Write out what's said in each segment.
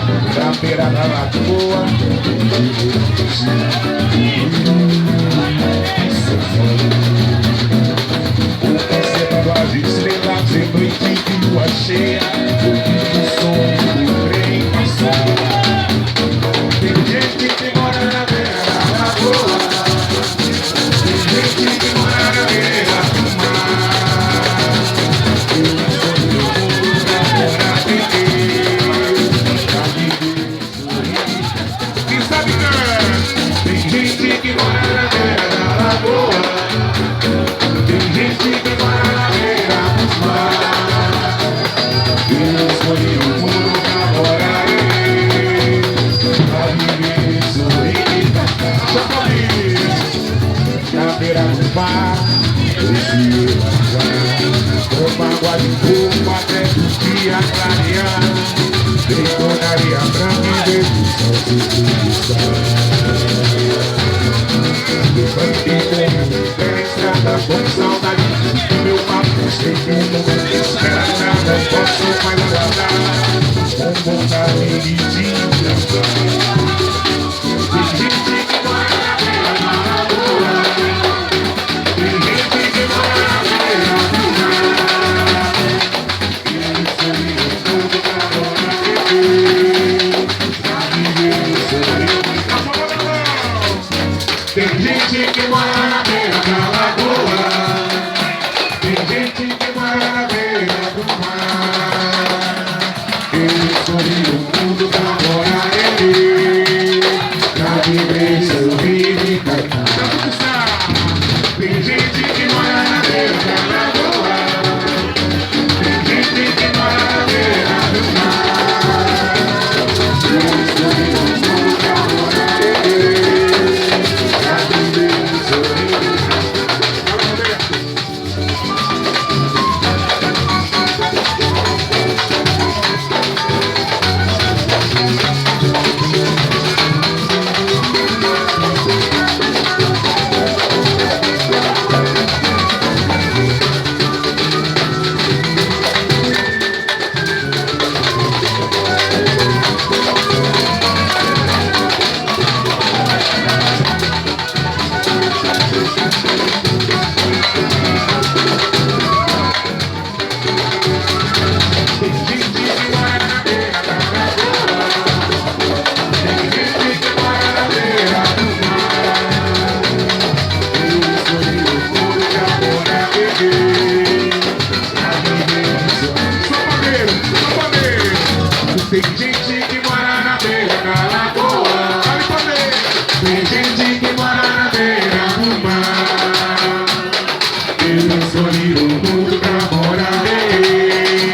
na beira da lagoa. Observando as estrelas em noite de lua cheia, ouvindo o som do trem passar. Tem gente que mora na beira da lagoa, tem gente que mora na beira do mar. Eu sou do mundo pra morar em Deus, pra viver sorrir. Quem sabe não? Tem gente que mora na beira da lagoa, tem gente que mora na beira do mar. Eu escolhi o mundo pra morar em Deus, pra viver sorrir. Só comigo, na beira do mar, esse com água de fogo até o dia clarear. Deitou na areia branca e vejo o sol se escurecer. Levantei como pé na estrada com saudade do meu papo. Sei que o momento espera nada, posso mais aguardar com vontade de te abraçar. Tem gente que mora na beira da lagoa, tem gente que mora na beira do mar. Eu escolhi o mundo pra morar em Deus, pra viver sorrir. Tem gente que mora na beira da lagoa, tem gente que mora na beira do mar. Eu escolhi o mundo pra morar em Deus, pra viver sorrir e cantar. Tem gente que mora na beira da lagoa, tem gente que mora na beira do mar. Eu escolhi o mundo pra morar em Deus, pra viver sorrir e tem gente que mora na beira da lagoa, tem gente que mora na beira do mar. Eu escolhi o mundo pra morar em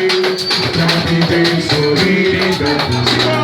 Deus, pra viver sorrir e dançar.